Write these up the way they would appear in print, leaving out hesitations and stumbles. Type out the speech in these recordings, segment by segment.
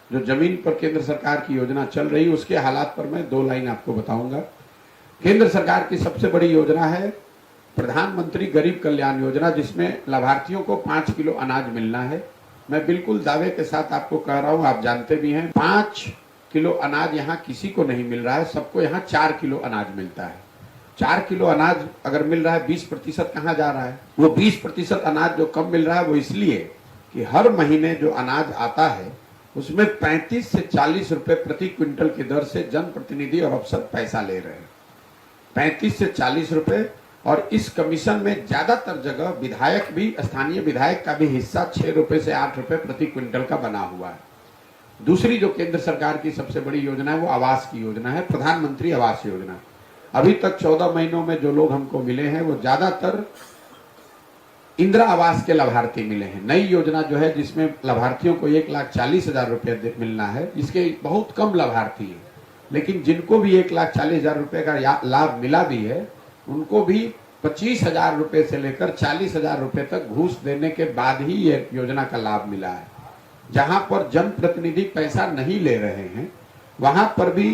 जो जमीन पर केंद्र सरकार की योजना चल रही उसके हालात पर मैं 2 लाइन आपको बताऊंगा। केंद्र सरकार की सबसे बड़ी योजना है प्रधानमंत्री गरीब कल्याण योजना, जिसमें लाभार्थियों को 5 किलो अनाज मिलना है। मैं बिल्कुल दावे के साथ आपको कह रहा हूं, आप जानते भी हैं, 5 किलो अनाज यहाँ किसी को नहीं मिल रहा है, सबको यहाँ 4 किलो अनाज मिलता है। 4 किलो अनाज अगर मिल रहा है, 20% कहाँ जा रहा है? वो 20% अनाज जो कम मिल रहा है वो इसलिए कि हर महीने जो अनाज आता है उसमें 35 से 40 रुपए प्रति क्विंटल की दर से जनप्रतिनिधि और अफसर पैसा ले रहे हैं, 35 से 40 रुपए। और इस कमीशन में ज्यादातर जगह विधायक भी, स्थानीय विधायक का भी हिस्सा 6 रुपए से 8 रुपए प्रति क्विंटल का बना हुआ है। दूसरी जो केंद्र सरकार की सबसे बड़ी योजना है वो आवास की योजना है, प्रधानमंत्री आवास योजना। अभी तक 14 महीनों में जो लोग हमको मिले हैं वो ज्यादातर इंदिरा आवास के लाभार्थी मिले हैं। नई योजना जो है जिसमें लाभार्थियों को 1,40,000 रुपए मिलना है, इसके बहुत कम लाभार्थी हैं, लेकिन जिनको भी 1,40,000 रुपए का लाभ मिला भी है उनको भी 25,000 रुपए से लेकर 40,000 रुपए तक घूस देने के बाद ही ये योजना का लाभ मिला है। जहां पर जनप्रतिनिधि पैसा नहीं ले रहे हैं वहां पर भी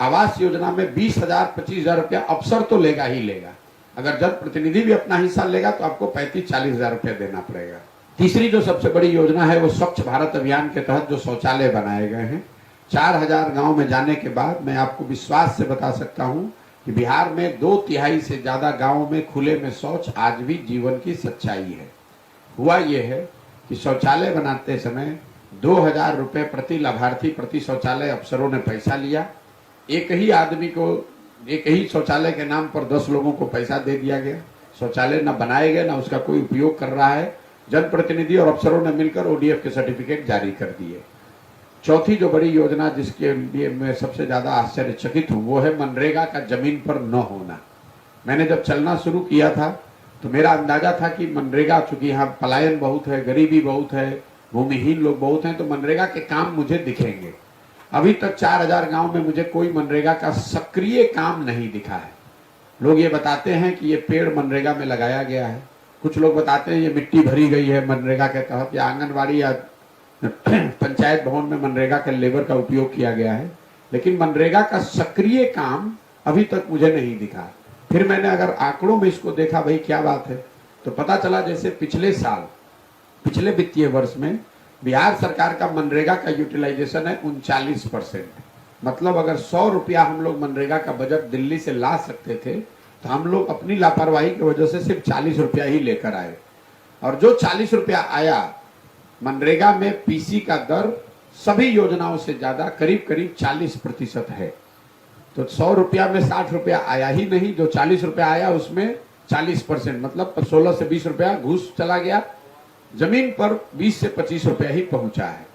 आवास योजना में 20,000 25,000 रुपया अफसर तो लेगा ही लेगा, अगर जनप्रतिनिधि भी अपना हिस्सा लेगा तो आपको 35-40,000 रुपया देना पड़ेगा। तीसरी जो सबसे बड़ी योजना है वो स्वच्छ भारत अभियान के तहत जो शौचालय बनाए गए हैं, 4,000 गांव में जाने के बाद मैं आपको विश्वास से बता सकता हूं कि बिहार में 2/3 से ज्यादा गांवों में खुले में शौच आज भी जीवन की सच्चाई है। हुआ यह है कि शौचालय बनाते समय 2,000 रुपए प्रति लाभार्थी प्रति शौचालय अफसरों ने पैसा लिया। एक ही आदमी को एक ही शौचालय के नाम पर 10 लोगों को पैसा दे दिया गया। शौचालय न बनाए गए, न उसका कोई उपयोग कर रहा है। जनप्रतिनिधि और अफसरों ने मिलकर ओडीएफ के सर्टिफिकेट जारी कर दिए। चौथी जो बड़ी योजना जिसके लिए मैं सबसे ज्यादा आश्चर्यचकित हूं वो है मनरेगा का जमीन पर न होना। मैंने जब चलना शुरू किया था तो मेरा अंदाजा था कि मनरेगा, चूंकि यहाँ पलायन बहुत है, गरीबी बहुत है, भूमिहीन लोग बहुत हैं, तो मनरेगा के काम मुझे दिखेंगे। अभी तक 4,000 गांव में मुझे कोई मनरेगा का सक्रिय काम नहीं दिखा है। लोग ये बताते हैं कि ये पेड़ मनरेगा में लगाया गया है, कुछ लोग बताते हैं ये मिट्टी भरी गई है मनरेगा के तहत, या आंगनबाड़ी या पंचायत भवन में मनरेगा के लेबर का उपयोग किया गया है, लेकिन मनरेगा का सक्रिय काम अभी तक मुझे नहीं दिखा। फिर मैंने अगर आंकड़ों में इसको देखा, भाई क्या बात है, तो पता चला जैसे पिछले साल, पिछले वित्तीय वर्ष में बिहार सरकार का मनरेगा का यूटिलाइजेशन है 39%। मतलब अगर 100 रुपया हम लोग मनरेगा का बजट दिल्ली से ला सकते थे तो हम लोग अपनी लापरवाही की वजह से सिर्फ 40 रुपया ही लेकर आए। और जो 40 रुपया आया, मनरेगा में पीसी का दर सभी योजनाओं से ज्यादा करीब करीब 40% है। तो 100 रुपया में 60 रुपया आया ही नहीं, जो 40 रुपया आया उसमें 40%, मतलब 16 से 20 रुपया घूस चला गया। जमीन पर 20 से 25 रुपया ही पहुंचा है।